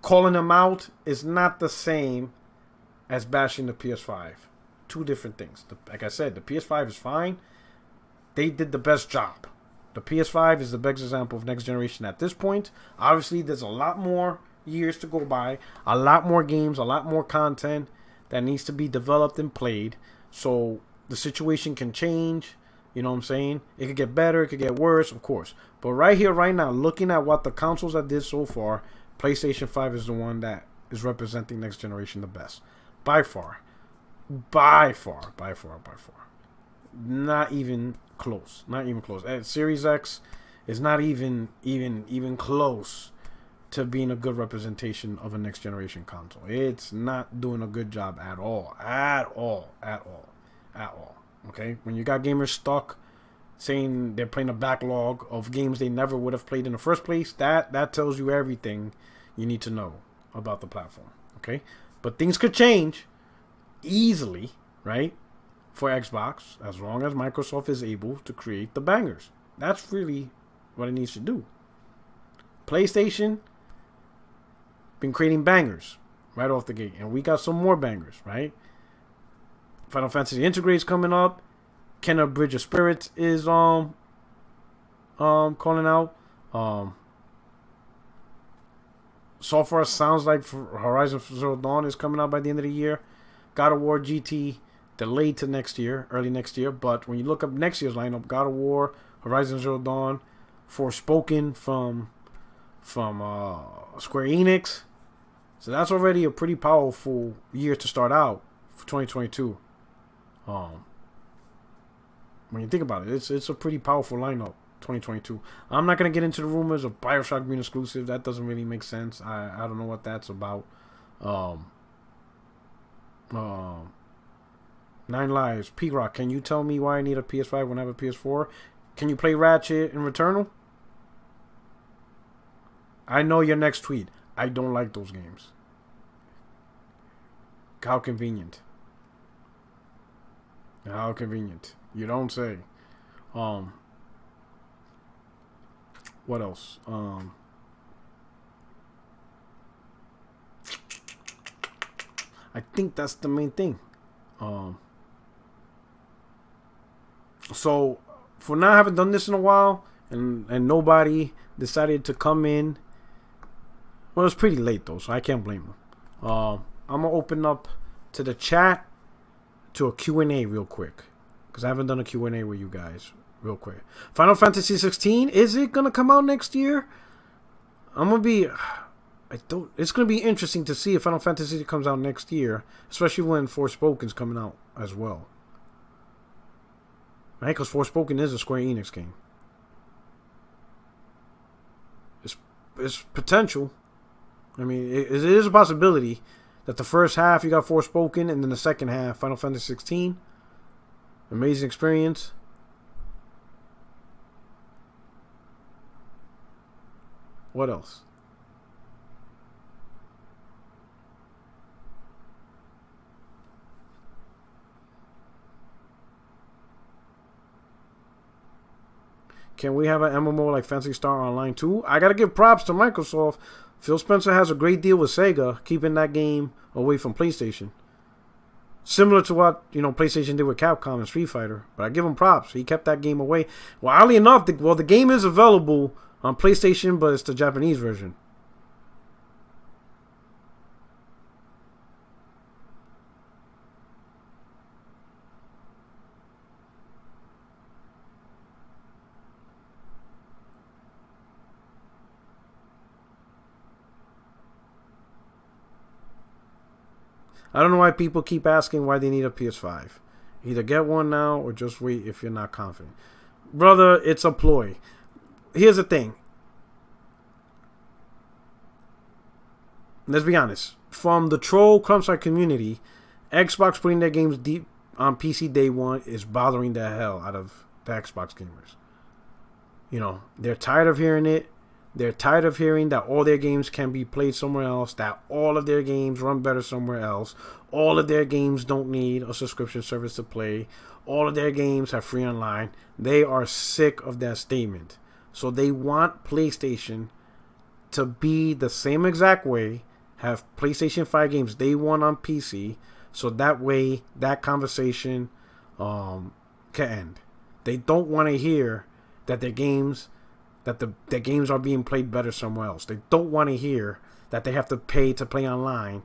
calling him out is not the same as bashing the PS5. Two different things. Like I said, the PS5 is fine. They did the best job. The PS5 is the best example of next generation at this point. Obviously, there's a lot more years to go by. A lot more games, a lot more content that needs to be developed and played. So the situation can change. You know what I'm saying? It could get better. It could get worse, of course. But right here, right now, looking at what the consoles that did so far, PlayStation 5 is the one that is representing next generation the best. By far. By far. By far. By far. Not even close. Not even close. Series X is not even close to being a good representation of a next generation console. It's not doing a good job at all. At all. At all. At all. Okay? When you got gamers stuck saying they're playing a backlog of games they never would have played in the first place, that tells you everything you need to know about the platform. Okay? But things could change easily, right? For Xbox, as long as Microsoft is able to create the bangers. That's really what it needs to do. PlayStation been creating bangers right off the gate, and we got some more bangers, right? Final Fantasy Integrate's coming up. Kenna Bridge of Spirits is calling out. So far, sounds like Horizon Zero Dawn is coming out by the end of the year. God of War GT delayed to next year, early next year. But when you look up next year's lineup, God of War, Horizon Zero Dawn, Forspoken from Square Enix. So that's already a pretty powerful year to start out for 2022. When you think about it, it's a pretty powerful lineup, 2022. I'm not going to get into the rumors of BioShock being exclusive. That doesn't really make sense. I don't know what that's about. Nine Lives. P-Rock, can you tell me why I need a PS5 when I have a PS4? Can you play Ratchet and Returnal? I know your next tweet. I don't like those games. How convenient. How convenient. You don't say. What else? I think that's the main thing. So for now, I haven't done this in a while, and nobody decided to come in. Well, it's pretty late though, so I can't blame them. I'm gonna open up to the chat to a Q&A real quick, because I haven't done a Q&A with you guys real quick. Final Fantasy 16, is it gonna come out next year? It's gonna be interesting to see if Final Fantasy comes out next year, especially when Forspoken's coming out as well. Right? Because Forspoken is a Square Enix game. It's potential. I mean, it is a possibility that the first half you got Forspoken, and then the second half Final Fantasy 16. Amazing experience. What else? Can we have an MMO like Phantasy Star Online 2? I gotta give props to Microsoft. Phil Spencer has a great deal with Sega, keeping that game away from PlayStation. Similar to what, PlayStation did with Capcom and Street Fighter. But I give him props. He kept that game away. Well, oddly enough, the game is available on PlayStation, but it's the Japanese version. I don't know why people keep asking why they need a PS5. Either get one now or just wait if you're not confident. Brother, it's a ploy. Here's the thing. Let's be honest. From the troll Crumbside community, Xbox putting their games deep on PC day one is bothering the hell out of the Xbox gamers. They're tired of hearing it. They're tired of hearing that all their games can be played somewhere else, that all of their games run better somewhere else, all of their games don't need a subscription service to play, all of their games have free online. They are sick of that statement. So they want PlayStation to be the same exact way, have PlayStation 5 games day one on PC, so that way that conversation can end. They don't want to hear that their games are being played better somewhere else. They don't want to hear that they have to pay to play online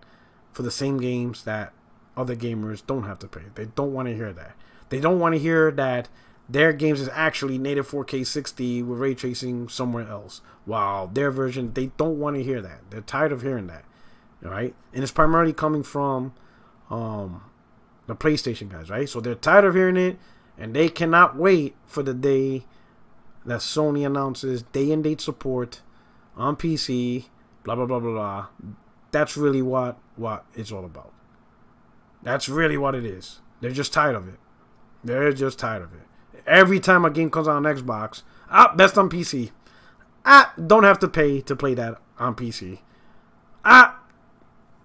for the same games that other gamers don't have to pay. They don't want to hear that. They don't want to hear that their games is actually native 4K 60 with ray tracing somewhere else. While their version, they don't want to hear that. They're tired of hearing that. Right? And it's primarily coming from the PlayStation guys, right? So they're tired of hearing it, and they cannot wait for the day that Sony announces day and date support on PC, blah, blah, blah, blah, blah. That's really what it's all about. That's really what it is. They're just tired of it. They're just tired of it. Every time a game comes out on Xbox, best on PC. Don't have to pay to play that on PC.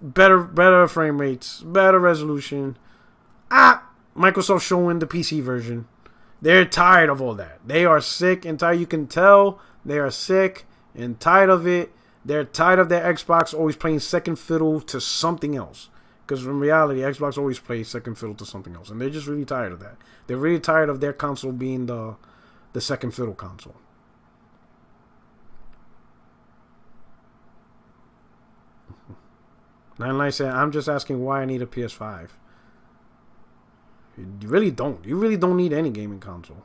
Better frame rates, better resolution. Microsoft showing the PC version. They're tired of all that. They are sick and tired. You can tell they are sick and tired of it. They're tired of their Xbox always playing second fiddle to something else. Because in reality, Xbox always plays second fiddle to something else. And they're just really tired of that. They're really tired of their console being the second fiddle console. Nine Light said, I'm just asking why I need a PS5. You really don't. You really don't need any gaming console.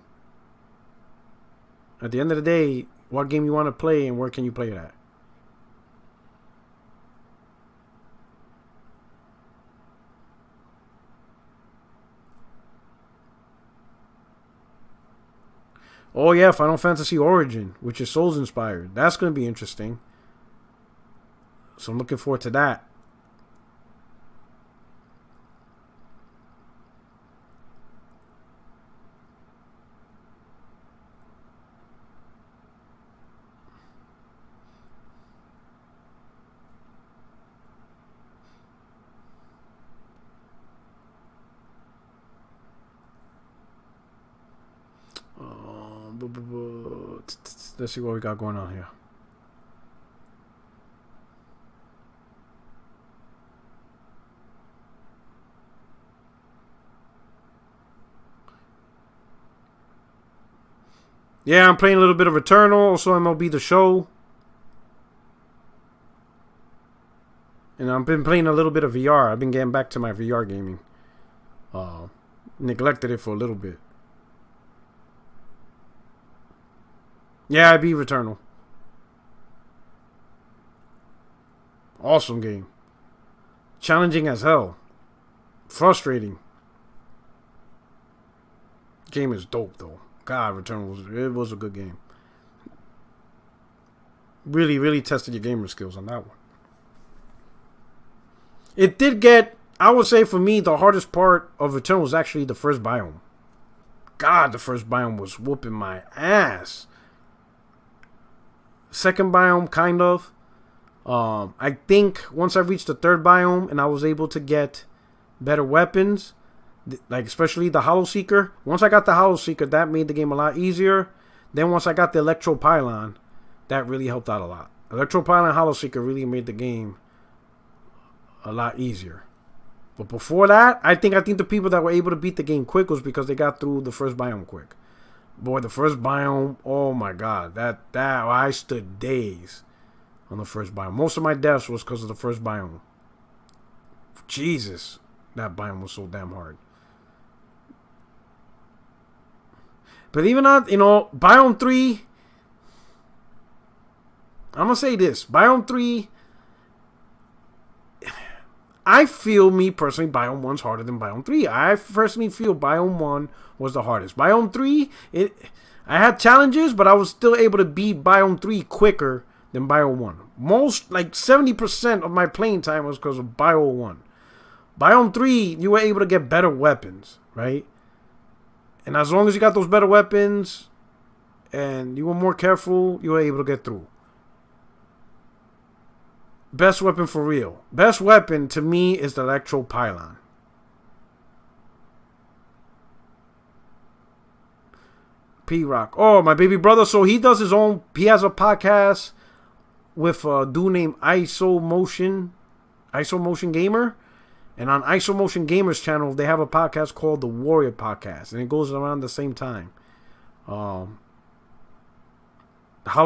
At the end of the day, what game you want to play and where can you play it at? Oh yeah, Final Fantasy Origin, which is Souls inspired. That's going to be interesting. So I'm looking forward to that. Let's see what we got going on here. Yeah, I'm playing a little bit of Returnal, also MLB The Show. And I've been playing a little bit of VR. I've been getting back to my VR gaming. Neglected it for a little bit. Yeah, I beat Returnal. Awesome game. Challenging as hell. Frustrating. Game is dope though. God, Returnal was a good game. Really, really tested your gamer skills on that one. It did get, I would say for me, the hardest part of Returnal was actually the first biome. God, the first biome was whooping my ass. Second biome, kind of. I think once I reached the third biome and I was able to get better weapons, like especially the Hollow Seeker. Once I got the Hollow Seeker, that made the game a lot easier. Then once I got the Electro Pylon, that really helped out a lot. Electro Pylon and Hollow Seeker really made the game a lot easier. But before that, I think the people that were able to beat the game quick was because they got through the first biome quick. Boy, the first biome, oh my god, that I stood days on the first biome. Most of my deaths was because of the first biome. Jesus, that biome was so damn hard. But even on, biome 3, I'm gonna say this, biome 3, I feel, me personally, Biome 1's harder than Biome 3. I personally feel Biome 1 was the hardest. Biome 3, I had challenges, but I was still able to beat Biome 3 quicker than Biome 1. Most, like 70% of my playing time was because of Biome 1. Biome 3, you were able to get better weapons, right? And as long as you got those better weapons and you were more careful, you were able to get through. Best weapon for real. Best weapon to me is the Electro Pylon. P-Rock. Oh, my baby brother. So he does his own. He has a podcast with a dude named ISO Motion Gamer. And on ISO Motion Gamer's channel, they have a podcast called the Warrior Podcast. And it goes around the same time. Hollow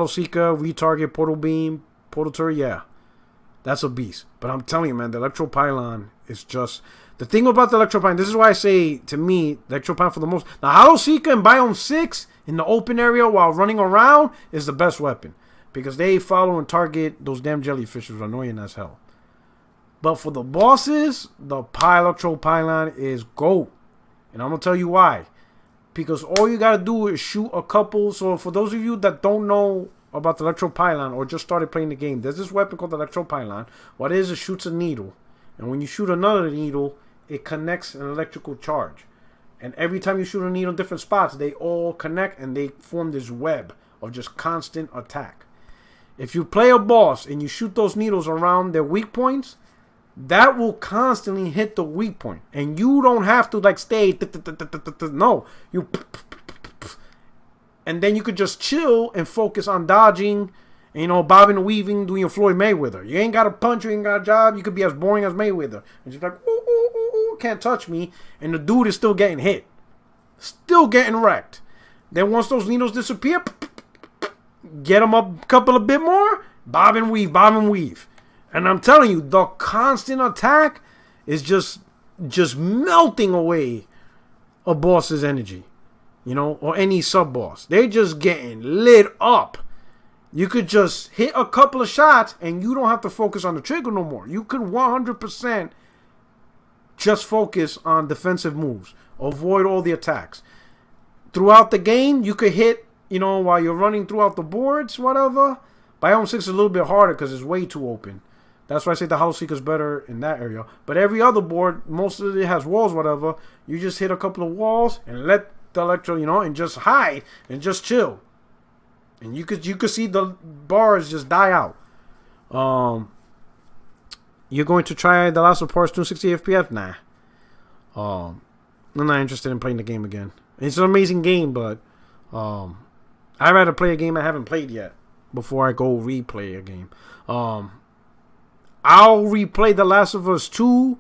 Seeker, Retarget, Portal Beam, Portal Turret, yeah. That's a beast. But I'm telling you, man, the Electro Pylon is just... The thing about the Electro Pylon, this is why I say, to me, the Electro Pylon for the most... Now, Hollow Seeker in Biome 6, in the open area while running around, is the best weapon. Because they follow and target those damn jellyfish, which are annoying as hell. But for the bosses, the Electro Pylon is GOAT. And I'm going to tell you why. Because all you got to do is shoot a couple... So, for those of you that don't know about the Electro Pylon or just started playing the game, there's this weapon called the Electro Pylon. What it is, it shoots a needle. And when you shoot another needle, it connects an electrical charge. And every time you shoot a needle in different spots, they all connect and they form this web of just constant attack. If you play a boss and you shoot those needles around their weak points, that will constantly hit the weak point. And you don't have to like stay. No. You. And then you could just chill and focus on dodging, and, you know, bobbing and weaving, doing your Floyd Mayweather. You ain't got a punch, you ain't got a job. You could be as boring as Mayweather. And just like, ooh, ooh, ooh, ooh, can't touch me. And the dude is still getting hit. Still getting wrecked. Then once those needles disappear, get them up a couple of bit more, bob and weave, bob and weave. And I'm telling you, the constant attack is just melting away a boss's energy. You know, or any sub-boss. They're just getting lit up. You could just hit a couple of shots and you don't have to focus on the trigger no more. You could 100% just focus on defensive moves. Avoid all the attacks. Throughout the game, you could hit, you know, while you're running throughout the boards, whatever. Biome 6 is a little bit harder because it's way too open. That's why I say the Hollow Seeker is better in that area. But every other board, most of it has walls, whatever. You just hit a couple of walls and let the Electro, you know, and just hide and just chill. And you could see the bars just die out. You're going to try The Last of Us 260 FPS? Nah. I'm not interested in playing the game again. It's an amazing game, but I'd rather play a game I haven't played yet before I go replay a game. I'll replay The Last of Us 2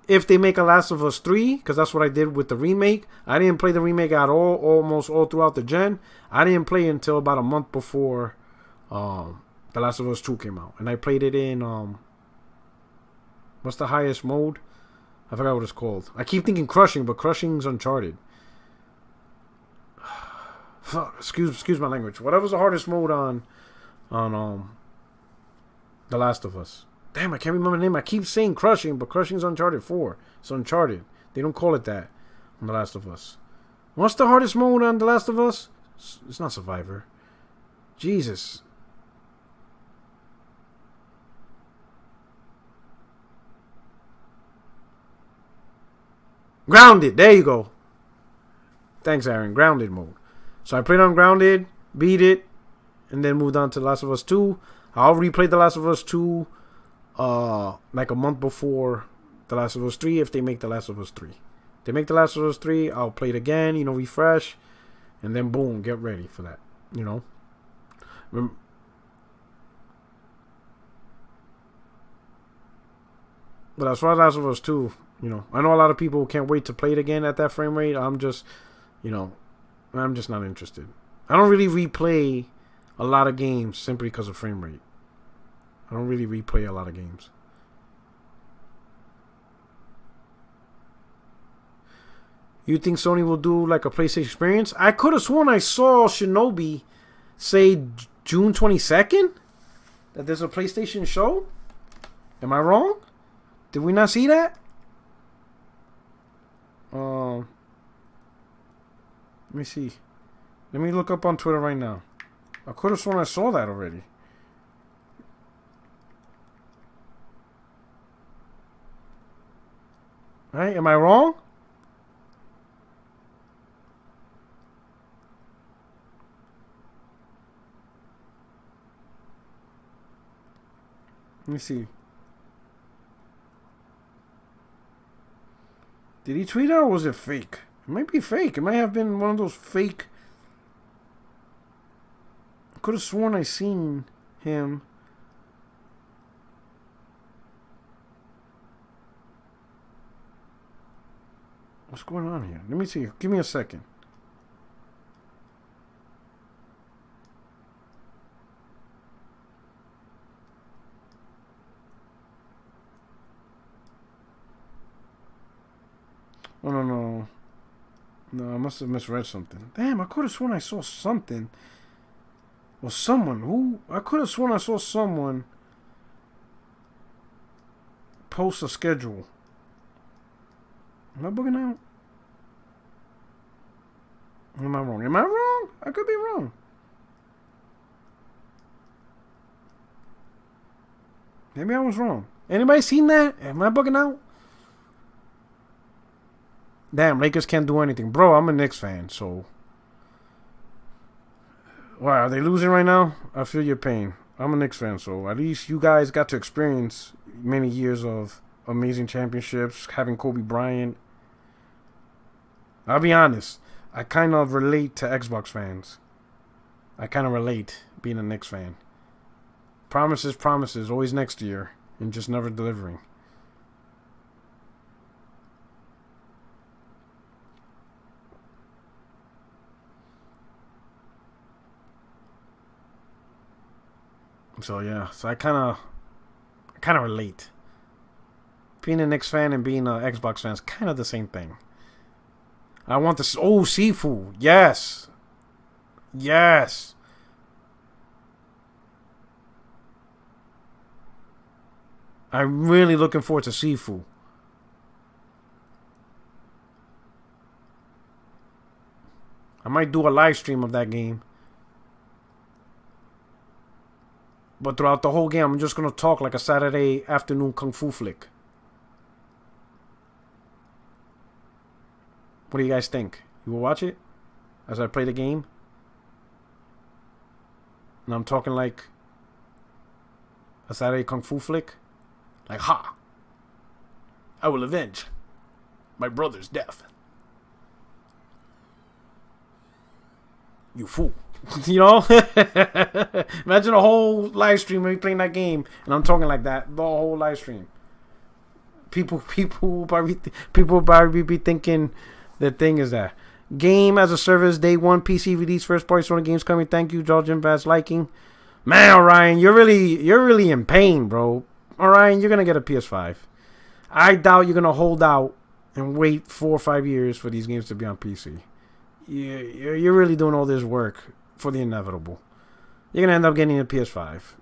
if they make a Last of Us 3, because that's what I did with the remake. I didn't play the remake at all, almost all throughout the gen. I didn't play until about a month before The Last of Us 2 came out. And I played it in, what's the highest mode? I forgot what it's called. I keep thinking Crushing, but Crushing's Uncharted. Fuck, excuse my language. Whatever's the hardest mode on The Last of Us. Damn, I can't remember the name. I keep saying Crushing, but Crushing's Uncharted 4. It's Uncharted. They don't call it that on The Last of Us. What's the hardest mode on The Last of Us? It's not Survivor. Jesus. Grounded. There you go. Thanks, Aaron. Grounded mode. So I played on Grounded, beat it, and then moved on to The Last of Us 2. I'll replay The Last of Us 2 like a month before The Last of Us 3 if they make The Last of Us 3. If they make The Last of Us 3, I'll play it again, you know, refresh, and then boom, get ready for that, you know. But as far as Last of Us 2, you know, I know a lot of people can't wait to play it again at that frame rate. I'm just, you know, I'm just not interested. I don't really replay a lot of games simply because of frame rate. I don't really replay a lot of games. You think Sony will do like a PlayStation experience? I could have sworn I saw Shinobi say June 22nd that there's a PlayStation show. Am I wrong? Did we not see that? Let me see. Let me look up on Twitter right now. I could have sworn I saw that already. Right? Am I wrong? Let me see. Did he tweet out or was it fake? It might be fake. It might have been one of those fake could have sworn I seen him. What's going on here? Let me see. Give me a second. Oh, no. No, I must have misread something. Damn, I could have sworn I saw something. Or someone. Who? I could have sworn I saw someone post a schedule. Am I bugging out? Am I wrong? Am I wrong? I could be wrong. Maybe I was wrong. Anybody seen that? Am I bugging out? Damn, Lakers can't do anything. Bro, I'm a Knicks fan, so... Wow, are they losing right now? I feel your pain. I'm a Knicks fan, so at least you guys got to experience many years of amazing championships, having Kobe Bryant. I'll be honest. I kind of relate to Xbox fans. I kind of relate being a Knicks fan. Promises, always next year, and just never delivering. So yeah, so I kind of relate. Being a Knicks fan and being an Xbox fan is kind of the same thing. I want this. Oh, Sifu. Yes. I'm really looking forward to Sifu. I might do a live stream of that game. But throughout the whole game, I'm just going to talk like a Saturday afternoon kung fu flick. What do you guys think? You will watch it as I play the game? And I'm talking like a Saturday kung fu flick? Like, ha! I will avenge my brother's death. You fool. You know? Imagine a whole live stream of me playing that game and I'm talking like that the whole live stream. People will probably be thinking the thing is that game as a service day one PC release first party Sony games coming. Thank you, George and Vast liking. Man, Orion, you're really in pain, bro. Orion, you're gonna get a PS5. I doubt you're gonna hold out and wait 4 or 5 years for these games to be on PC. You're really doing all this work for the inevitable. You're gonna end up getting a PS5.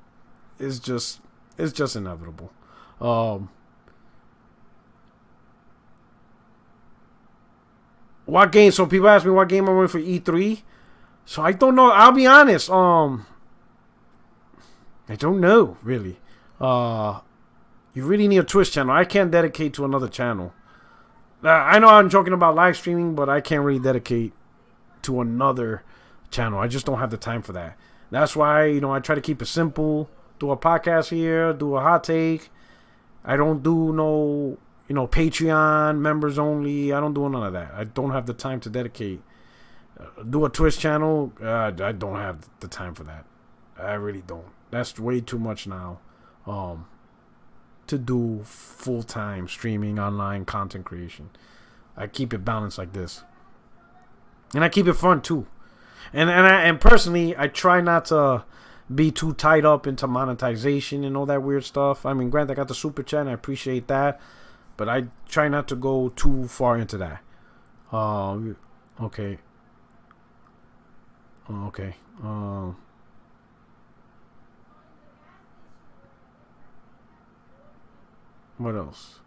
It's just inevitable. What game? So people ask me what game I'm in for E3. So I don't know. I'll be honest. I don't know really. You really need a Twitch channel. I can't dedicate to another channel. I know I'm joking about live streaming, but I can't really dedicate to another channel. I just don't have the time for that. That's why, I try to keep it simple. Do a podcast here, do a hot take. I don't do no, Patreon, members only. I don't do none of that. I don't have the time to dedicate. Do a Twitch channel. I don't have the time for that. I really don't. That's way too much now. To do full-time streaming, online content creation. I keep it balanced like this. And I keep it fun too. And personally, I try not to be too tied up into monetization and all that weird stuff. I mean, granted, I got the super chat and I appreciate that, but I try not to go too far into that. Okay. What else?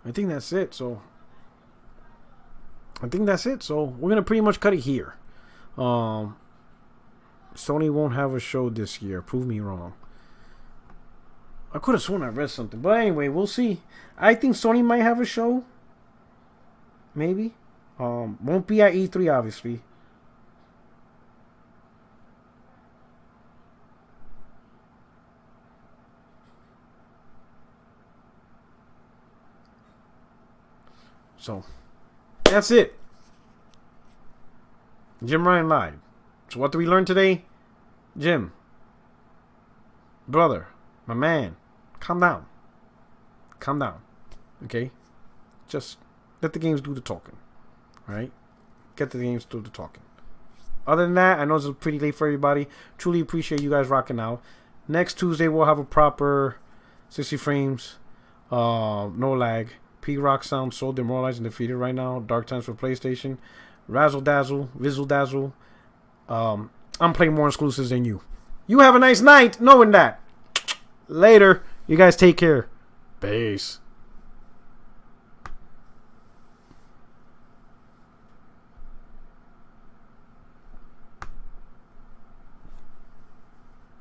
I think that's it. So we're gonna pretty much cut it here. Sony won't have a show this year. Prove me wrong. I could have sworn I read something, but anyway, we'll see. I think Sony might have a show. Maybe. Won't be at E3, obviously. So that's it. Jim Ryan live. So what do we learn today? Jim, brother, my man, calm down. Calm down. Okay? Just let the games do the talking. Alright? Get the games to do the talking. Other than that, I know it's pretty late for everybody. Truly appreciate you guys rocking out. Next Tuesday, we'll have a proper 60 frames. No lag. P-Rock sounds so demoralized and defeated right now. Dark times for PlayStation. Razzle Dazzle. Vizzle Dazzle. I'm playing more exclusives than you. You have a nice night knowing that. Later. You guys take care. Peace.